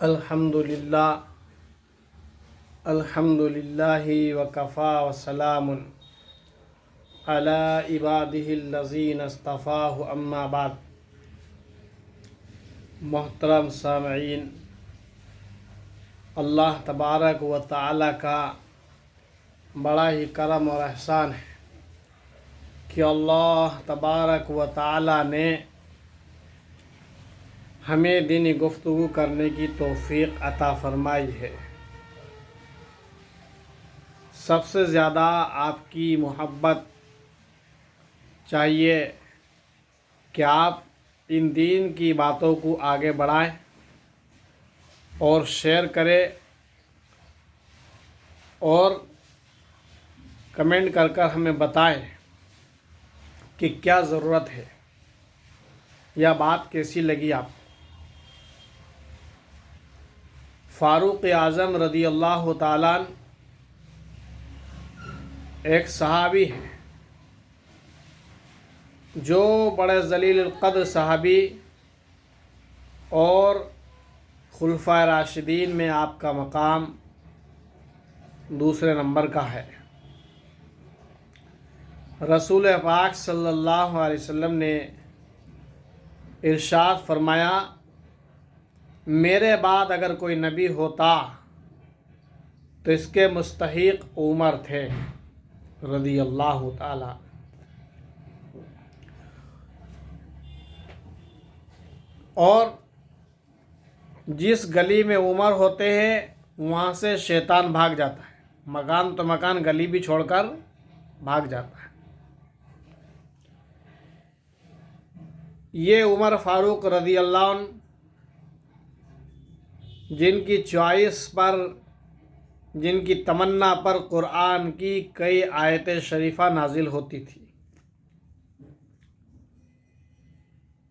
الحمدللہ الحمدللہ وکفا وسلام علی عبادہ الذین اصطفاہ اما بعد۔ محترم سامعین، اللہ تبارک و تعالی کا بڑا ہی کرم اور احسان ہے کہ اللہ تبارک و تعالی نے ہمیں دینی گفتگو کرنے کی توفیق عطا فرمائی ہے۔ سب سے زیادہ آپ کی محبت چاہیے کہ آپ ان دین کی باتوں کو آگے بڑھائیں اور شیئر کریں اور کمنٹ کر ہمیں بتائیں کہ کیا ضرورت ہے یا بات کیسی لگی آپ کو۔ فاروق اعظم رضی اللہ تعالیٰ عنہ ایک صحابی ہیں جو بڑے ذلیل القدر صحابی اور خلفائے راشدین میں آپ کا مقام دوسرے نمبر کا ہے۔ رسول پاک صلی اللہ علیہ وسلم نے ارشاد فرمایا، میرے بعد اگر کوئی نبی ہوتا تو اس کے مستحق عمر تھے رضی اللہ تعالی۔ اور جس گلی میں عمر ہوتے ہیں وہاں سے شیطان بھاگ جاتا ہے، مکان تو مکان، گلی بھی چھوڑ کر بھاگ جاتا ہے۔ یہ عمر فاروق رضی اللہ عنہ جن کی چوائس پر، جن کی تمنا پر قرآن کی کئی آیتیں شریفہ نازل ہوتی تھی،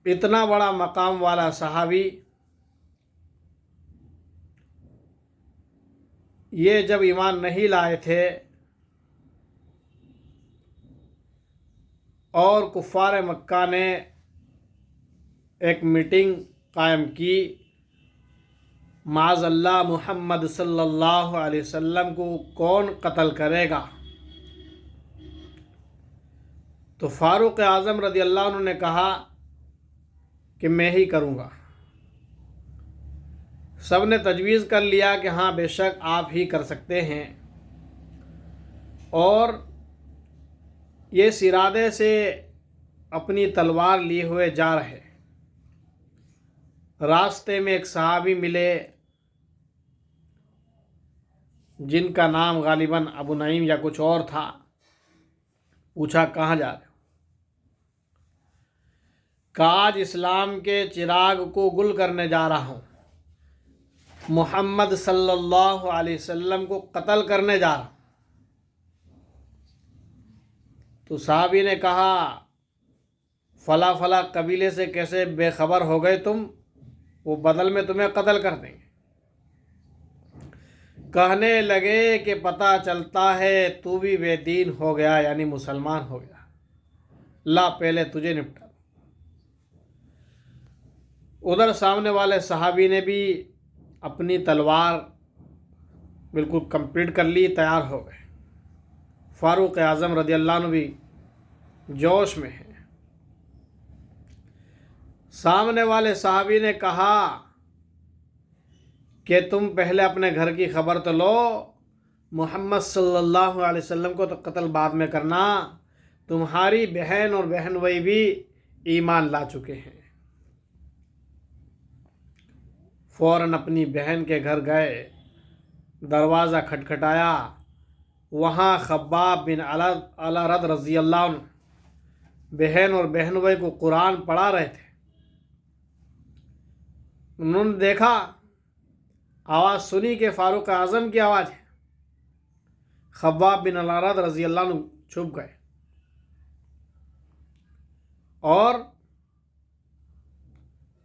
اتنا بڑا مقام والا صحابی یہ جب ایمان نہیں لائے تھے اور کفار مکہ نے ایک میٹنگ قائم کی، معاذ اللہ محمد صلی اللہ علیہ وسلم کو کون قتل کرے گا، تو فاروق اعظم رضی اللہ عنہ نے کہا کہ میں ہی کروں گا۔ سب نے تجویز کر لیا کہ ہاں بے شک آپ ہی کر سکتے ہیں، اور یہ اس ارادے سے اپنی تلوار لیے ہوئے جا رہے۔ راستے میں ایک صحابی ملے جن کا نام غالباً ابو نعیم یا کچھ اور تھا۔ پوچھا کہاں جا رہے ہو؟ کہا آج اسلام کے چراغ کو گل کرنے جا رہا ہوں، محمد صلی اللہ علیہ وسلم کو قتل کرنے جا رہا ہوں۔ تو صحابی نے کہا فلاں فلاں قبیلے سے کیسے بے خبر ہو گئے تم، وہ بدل میں تمہیں قتل کر دیں گے۔ کہنے لگے کہ پتہ چلتا ہے تو بھی بے دین ہو گیا، یعنی مسلمان ہو گیا، لا پہلے تجھے نپٹا۔ ادھر سامنے والے صحابی نے بھی اپنی تلوار بالکل کمپلیٹ کر لی، تیار ہو گئے۔ فاروق اعظم رضی اللہ عنہ بھی جوش میں ہے۔ سامنے والے صحابی نے کہا کہ تم پہلے اپنے گھر کی خبر تو لو، محمد صلی اللہ علیہ وسلم کو تو قتل بعد میں کرنا، تمہاری بہن اور بہن بھائی بھی ایمان لا چکے ہیں۔ فوراً اپنی بہن کے گھر گئے، دروازہ کھٹکھٹایا، وہاں خباب بن الارد رضی اللہ عنہ بہن اور بہن بھائی کو قرآن پڑھا رہے تھے۔ انہوں نے دیکھا، آواز سنی کہ فاروق اعظم کی آواز ہے۔ خباب بن الارد رضی اللہ عنہ چھپ گئے اور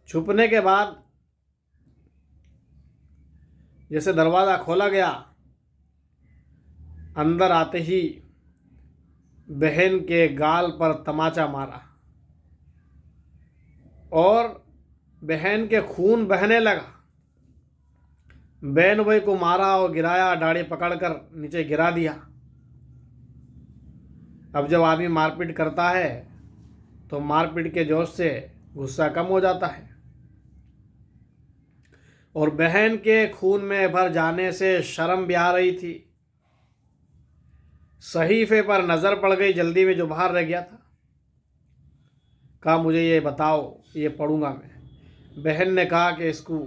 چھپنے کے بعد جیسے دروازہ کھولا گیا، اندر آتے ہی بہن کے گال پر تماچا مارا اور بہن کے خون بہنے لگا۔ बहन भाई को मारा और गिराया, दाढ़ी पकड़कर नीचे गिरा दिया। अब जब आदमी मारपीट करता है तो मारपीट के जोश से गुस्सा कम हो जाता है, और बहन के खून में भर जाने से शर्म भी आ रही थी। सहीफे पर नज़र पड़ गई, जल्दी में जो बाहर रह गया था। कहा मुझे ये बताओ, ये पढ़ूंगा मैं। बहन ने कहा कि इसको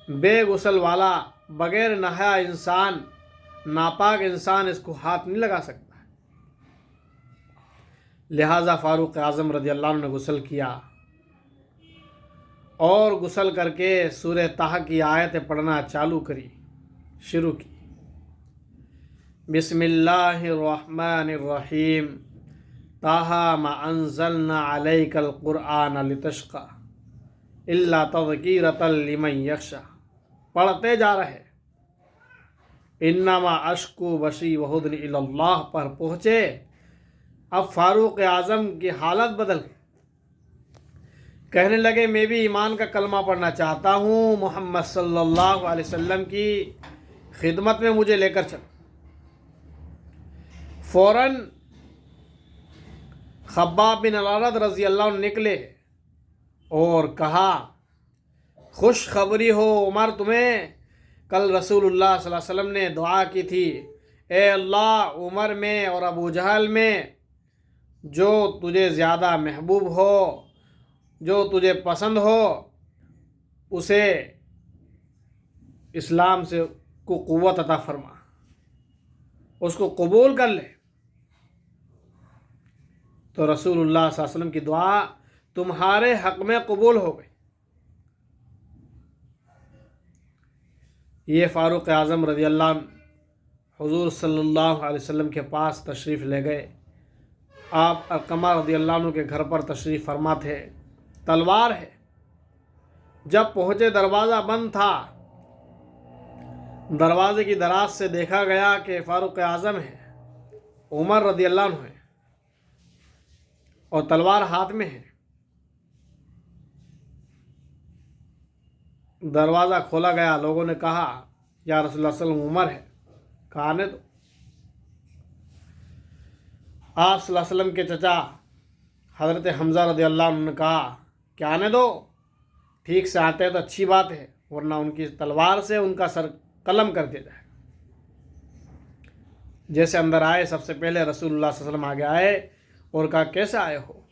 बेगुसल वाला, बगैर नहाया इंसान, नापाक इंसान इसको हाथ नहीं लगा सकता। लिहाजा फ़ारूक आज़म रज़ियल्लाहु अन्हु ने गुस्ल किया और गुस्ल करके सूरह ताहा की आयतें पढ़ना शुरू की। बिस्मिल्लाहिर्रहमानिर्रहीम, ताहा मा अंज़लना अलैकल क़ुरआन लितश्क़ा इल्ला तज़किरतल लिमन यख्शा। पढ़ते जा रहे इन्नमा अश्कु बशी वहुदनी इल्लल्लाह पर पहुँचे। अब फ़ारूक आज़म की हालत बदल गई। कहने लगे मैं भी ईमान का कलमा पढ़ना चाहता हूँ, मोहम्मद सल्लल्लाहु अलैहि वसल्लम की खिदमत में मुझे लेकर चल। फ़ौरन खब्बाब बिन अल-अरद रज़ियल्लाहु अन्हु निकले और कहा खुशखबरी हो उमर, तुम्हें कल रसूलुल्लाह सल्लल्लाहु अलैहि वसल्लम ने दुआ की थी, ए अल्लाह उमर में और अबू जहल में जो तुझे ज़्यादा महबूब हो, जो तुझे पसंद हो, उसे इस्लाम से को क़ुव्वत अता फरमा, उसको कबूल कर ले। तो रसूलुल्लाह सल्लल्लाहु अलैहि वसल्लम की दुआ तुम्हारे हक़ में कबूल हो गई। ये फ़ारूक आज़म रज़ियल्लाहु अन्हु हुज़ूर सल्लल्लाहु अलैहि वसल्लम के पास तशरीफ़ ले गए। आप अलक़मा रज़ियल्लाहु अन्हु के घर पर तशरीफ़ फरमा थे, तलवार है। जब पहुँचे दरवाज़ा बंद था। दरवाज़े की दराज से देखा गया कि फ़ारूक आज़म है, उमर रज़ियल्लाहु अन्हु है और तलवार हाथ में है। दरवाज़ा खोला गया। लोगों ने कहा या रसूलुल्लाह सल्लल्लाहु अलैहि वसल्लम उमर है। कहा आने दो। आप सल्लल्लाहु अलैहि वसल्लम के चचा हज़रत हमज़ा रज़ियल्लाहु अन्हु ने कहा कि आने दो, ठीक से आते हैं तो अच्छी बात है, वरना उनकी तलवार से उनका सर कलम कर दिया जाए। जैसे अंदर आए, सबसे पहले रसूलुल्लाह सल्लल्लाहु अलैहि वसल्लम आगे आए और कहा कैसे आए हो।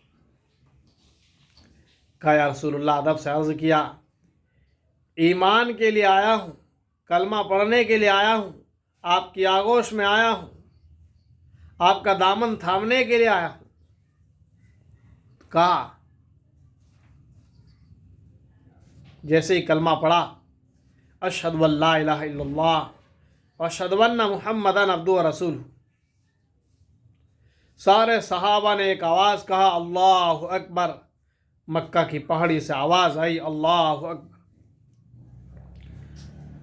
कहा या रसूलुल्लाह, अदब से अर्ज़ किया ईमान के लिए आया हूँ, कलमा पढ़ने के लिए आया हूँ, आपकी आगोश में आया हूँ, आपका दामन थामने के लिए आया हूँ। कहा जैसे ही कलमा पढ़ा, अशहदु अल्ला इलाहा इल्लल्लाह व अशहदु अन्ना मुहम्मदन अब्दुहु व रसूलुहु। सारे सहाबा ने एक आवाज़ कहा अल्लाहु अकबर। मक्का की पहाड़ी से आवाज़ आई अल्लाहु अकबर।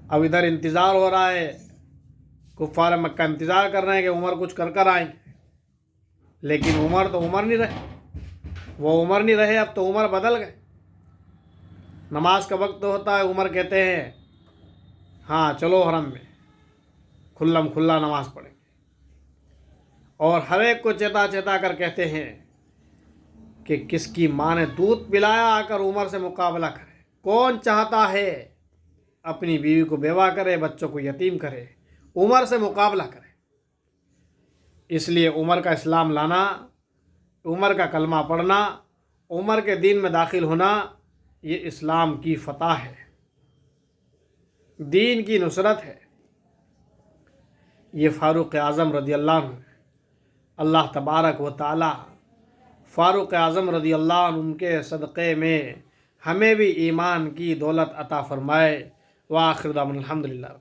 अब इधर इंतज़ार हो रहा है, कुफ़ार मक्का इंतज़ार कर रहे हैं कि उमर कुछ कर कर आएंगे, लेकिन उमर तो उमर नहीं रहे। वो उमर नहीं रहे, अब तो उमर बदल गए। नमाज का वक्त होता है, उमर कहते हैं हाँ चलो हरम में खुल्लम खुल्ला नमाज पढ़ेंगे, और हर एक को चेता चेता कर कहते हैं कि किसकी माँ ने दूध पिलाया आकर उमर से मुकाबला करे। कौन चाहता है अपनी बीवी को बेवा करे, बच्चों को यतीम करे, उमर से मुकाबला करे। इसलिए उमर का इस्लाम लाना, उमर का कलमा पढ़ना, उमर के दीन में दाखिल होना, ये इस्लाम की फ़तह है, दीन की नुसरत है। ये फ़ारूक आज़म रज़ियल्लाहु अन्हु, अल्लाह तबारक व तआला फ़ारूक आज़म रज़ियल्लाहु अन्हु उनके सदक़े में हमें भी ईमान की दौलत अता फ़रमाए। व आखिर दामन अल्हम्दुलिल्लाह।